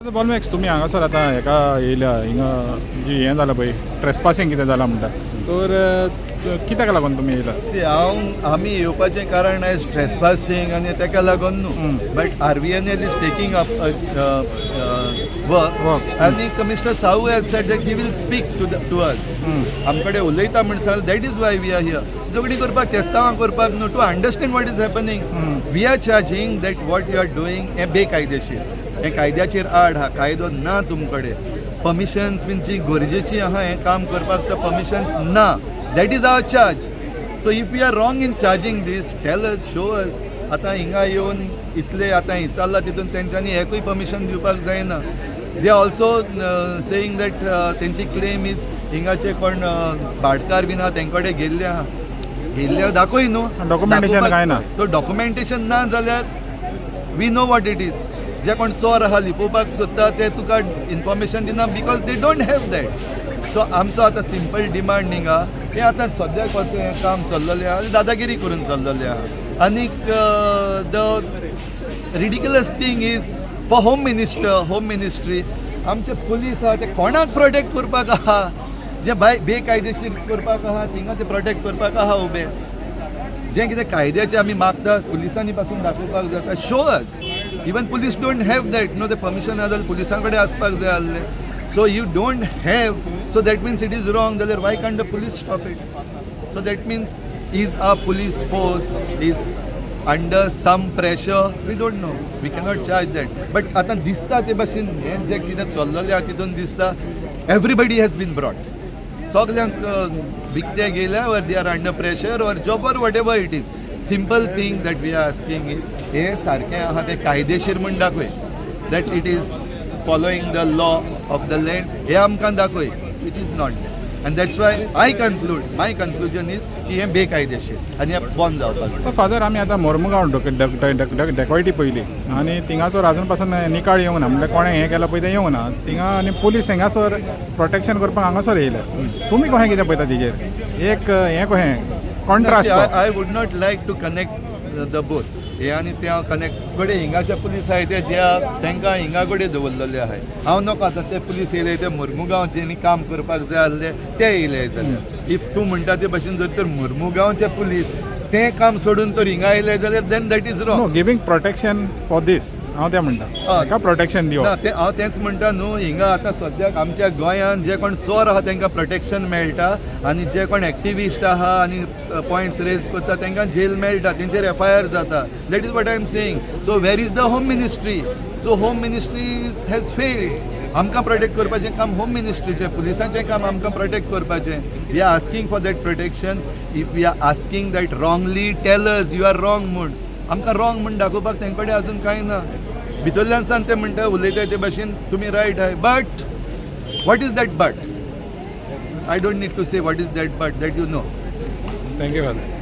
बॉलमॅक्स तुम्ही हांगासर आतां हेका येयल्या हिंगा जी हें जालां पळय ट्रेसपासींग कितें जालां म्हणटा तर कित्याक लागून तुमी येयला सी आमी येवपाचें कारण आयज ट्रेसपासींग आनी ताका लागून न्हू but RVNL is taking up work आनी mister Sahu has said that he will speak to us आमचे कडेन उलयता म्हण सांगलें that is why we are here झगडी करपाक केस्तांवां करपाक न्हू to understand what is happening we are charging that what you are doing हें बेकायदेशीर हें कायद्याचेर आड हा कायदो ना तुम कडेन परमिशन्स बीन जी गरजेची आहा हें काम करपाक तो परमिशन्स ना that is our charge so if we are wrong in charging these tell us show us आतां हिंगा येवन इतले आतां हें चल्लां तितून तेंच्यांनी एकूय परमिशन दिवपाक जायना they are also saying that तेंची क्लेम इज हिंगाचे कोण भाटकार बीन आहा तेंचे कडेन गेल्ले आहा गेल्ले दाखय न्हू डॉक्युमेंटेशन काय ना सो डॉक्युमेंटेशन ना जाल्यार we know what it is जे कोण चोर आहा लिपोवपाक सोदता ते तुका इन्फॉर्मेशन दिना because they don't have that so आमचो आतां सिंपल डिमांड हिंगा हें आतां सद्याक हें काम चल्ललें आहा दादागिरी करून चल्ललें आहा आनीक the ridiculous thing is for home ministry आमचे पुलीस आहा ते कोणाक प्रोटेक्ट करपाक आहा जे बेकायदेशीर करपाक आहा थिंगा ते प्रोटेक्ट करपाक आहा उबे जें कितें कायद्याचें आमी मागता पुलिसांनी पासून दाखोवपाक जाता show us even police don't have that no तें परमिशन आहा जाल्यार पुलिसां कडेन आसपाक जाय आसलें so you don't have so that means it is wrong जाल्यार why can't the police stop it so that means is our police force is under some pressure we don't know we cannot charge that but आतां दिसता ते भाशेन हें जें कितें चल्ललें आहा तितून दिसता एवरीबडी हॅज बीन ब्रॉट सगल्यांक विकते गेल्या वर they are under pressure or job or whatever it is simple thing that we are asking is हें सारकें आहा तें कायदेशीर म्हण दाखय that it is following the law of the land हें आमकां दाखय इट इज नॉट दॅट आनी that's why my conclusion is की हें बेकायदेशीर आनी हें बंद जावपाक फादर आमी आतां मोर्मुगांव डेकॉयटी पयली आनी थिंगासर आजून पासून निकाळ येवंक ना म्हणजे कोणें हें केलां पळय तें येवंक ना थिंगा आनी पुलीस हिंगासर प्रोटेक्शन करपाक हांगासर येयले तुमी कशें कितें पळयता तेजेर एक हें कशें contrast I would not like to connect the both हे आनी ते हांव कनेक्ट कडेन हिंगाचे पुलीस आहाय ते तांकां हिंगा कडेन दवरलेले आहाय हांव नाका आतां ते पुलीस येयले ते मोर्मुगांवचे काम करपाक जाय आसले ते येयले जाल्यार इफ तूं म्हणटा ते भशेन जर तर मोर्मुगांवचे पुलीस तें काम सोडून तर हिंगा येयले जाल्यार then that is wrong giving protection for this हांव तें म्हणटा ताका प्रोटेक्शन दिवप हांव तेंच म्हणटा न्हू हिंगा आतां सद्याक आमच्या गोंयांत जे कोण चोर आहा तांकां प्रोटेक्शन मेळटा आनी जे कोण एक्टिविस्ट आहा आनी पॉयंट्स रेज करता तांकां जेल मेळटा तेंचेर FIR जाता that is what I am saying so where is the home ministry so home ministry has failed आमकां प्रोटेक्ट करपाचें काम होम मिनिस्ट्रीचें पुलिसांचें काम आमकां प्रोटेक्ट करपाचें we are asking for that protection if we are asking that wrongly tell us you are wrong म्हूण आमकां रॉंग म्हूण दाखोवपाक तेंचे कडेन आजून कांय ना भितरल्यानसान ते म्हणटा उलयताय ते भाशेन तुमी रायट आहाय but what is that but I don't need to say what is that but that you know thank you father